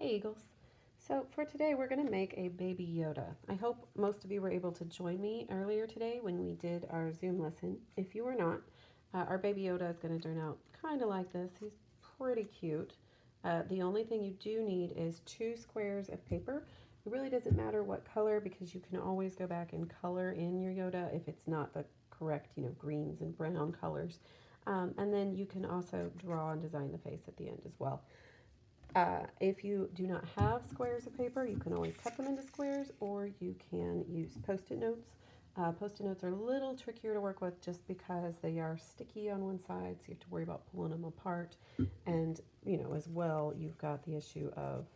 Hey Eagles. So for today we're going to make a baby Yoda. I hope most of you were able to join me earlier today when we did our Zoom lesson. If you were not, our baby Yoda is going to turn out kind of like this. He's pretty cute. The only thing you do need is 2 squares of paper. It really doesn't matter what color because you can always go back and color in your Yoda if it's not the correct, greens and brown colors. And then you can also draw and design the face at the end as well. If you do not have squares of paper, you can always cut them into squares, or you can use post-it notes. Post-it notes are a little trickier to work with just because they are sticky on one side, so you have to worry about pulling them apart. And, as well, you've got the issue of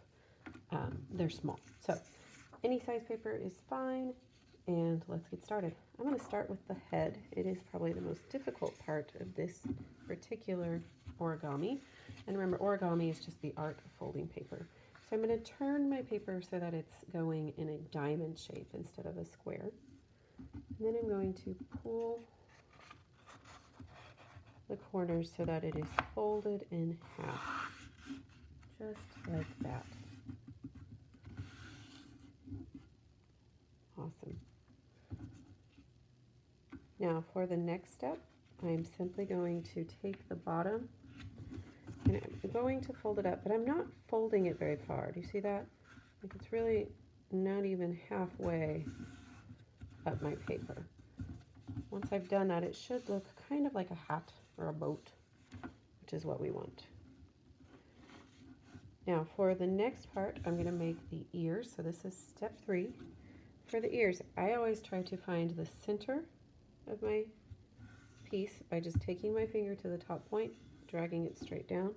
they're small. So any size paper is fine, and let's get started. I'm going to start with the head. It is probably the most difficult part of this particular origami. And remember, origami is just the art of folding paper. So I'm going to turn my paper so that it's going in a diamond shape instead of a square. And then I'm going to pull the corners so that it is folded in half, just like that. Awesome. Now for the next step, I'm simply going to take the bottom and I'm going to fold it up, but I'm not folding it very far. Do you see that? Like it's really not even halfway up my paper. Once I've done that, it should look kind of like a hat or a boat, which is what we want. Now for the next part, I'm going to make the ears. So this is step 3. For the ears, I always try to find the center of my piece by just taking my finger to the top point, dragging it straight down.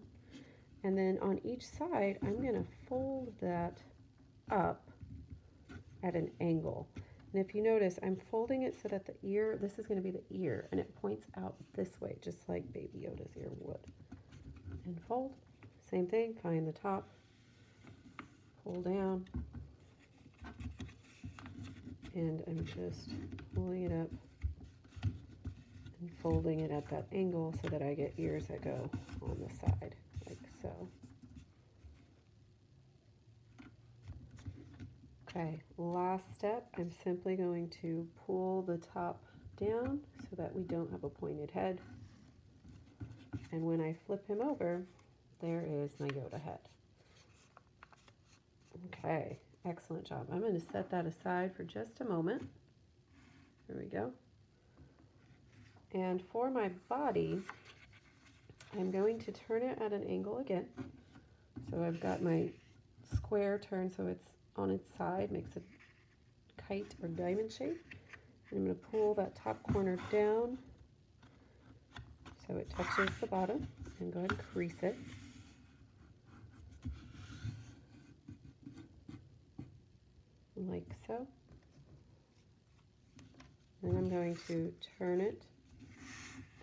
And then on each side, I'm going to fold that up at an angle. And if you notice, I'm folding it so that the ear, this is going to be the ear, and it points out this way, just like Baby Yoda's ear would. And fold. Same thing, find the top, pull down, and I'm just pulling it up and folding it at that angle so that I get ears that go on the side, like so. Okay, last step, I'm simply going to pull the top down so that we don't have a pointed head. And when I flip him over, there is my Yoda head. Okay, excellent job. I'm going to set that aside for just a moment. There we go. And for my body, I'm going to turn it at an angle again. So I've got my square turned so it's on its side, makes a kite or diamond shape. And I'm going to pull that top corner down so it touches the bottom, and go ahead and crease it. Like so. Then I'm going to turn it,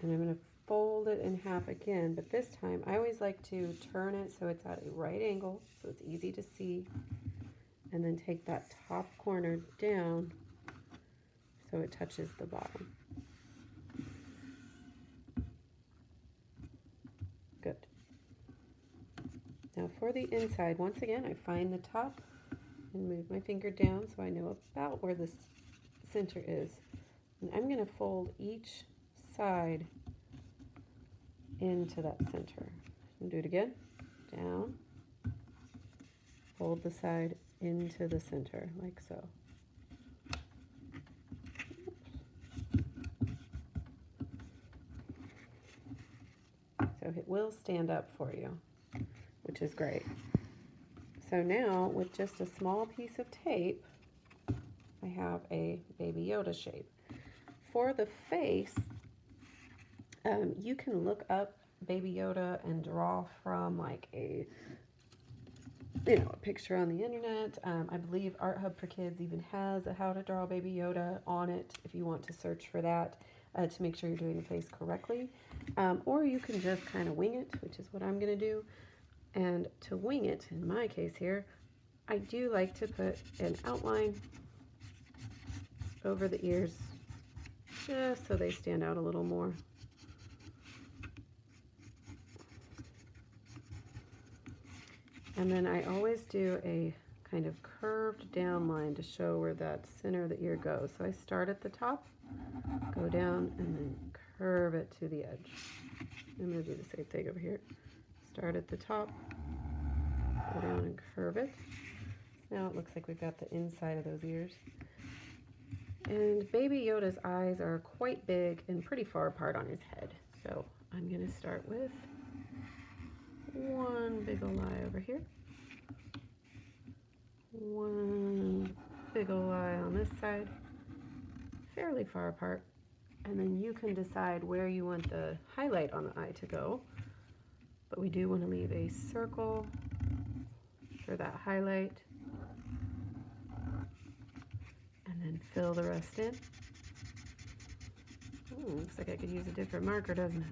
and I'm going to fold it in half again, but this time I always like to turn it so it's at a right angle, so it's easy to see, and then take that top corner down so it touches the bottom. Good. Now for the inside, once again, I find the top and move my finger down so I know about where the center is. And I'm going to fold each side into that center. And do it again. Down. Fold the side into the center, like so. So it will stand up for you, which is great. So now, with just a small piece of tape, I have a Baby Yoda shape. For the face, you can look up Baby Yoda and draw from like a picture on the internet. I believe Art Hub for Kids even has a how to draw Baby Yoda on it if you want to search for that to make sure you're doing the face correctly. Or you can just kind of wing it, which is what I'm going to do. And to wing it, in my case here, I do like to put an outline over the ears just so they stand out a little more. And then I always do a kind of curved down line to show where that center of the ear goes. So I start at the top, go down, and then curve it to the edge. I'm going to do the same thing over here. Start at the top, go down and curve it. Now it looks like we've got the inside of those ears. And Baby Yoda's eyes are quite big and pretty far apart on his head. So I'm going to start with one big ol' eye over here. One big ol' eye on this side, fairly far apart. And then you can decide where you want the highlight on the eye to go. But we do want to leave a circle for that highlight. And then fill the rest in. Ooh, looks like I could use a different marker, doesn't it?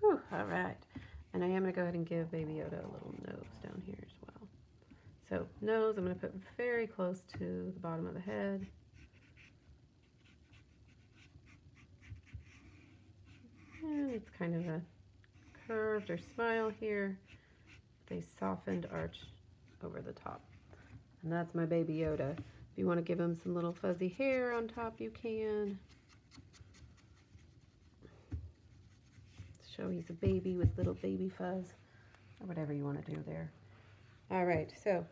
Whew, all right. And I am going to go ahead and give Baby Yoda a little nose down here as well. So nose, I'm going to put very close to the bottom of the head. And it's kind of a curved or smile here with a softened arch over the top. And that's my Baby Yoda. If you want to give him some little fuzzy hair on top, you can. Show he's a baby with little baby fuzz, or whatever you want to do there. All right, so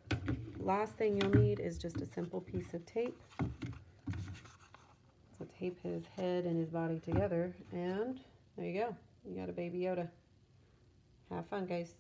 last thing you'll need is just a simple piece of tape. So tape his head and his body together, and there you go. You got a Baby Yoda. Have fun, guys.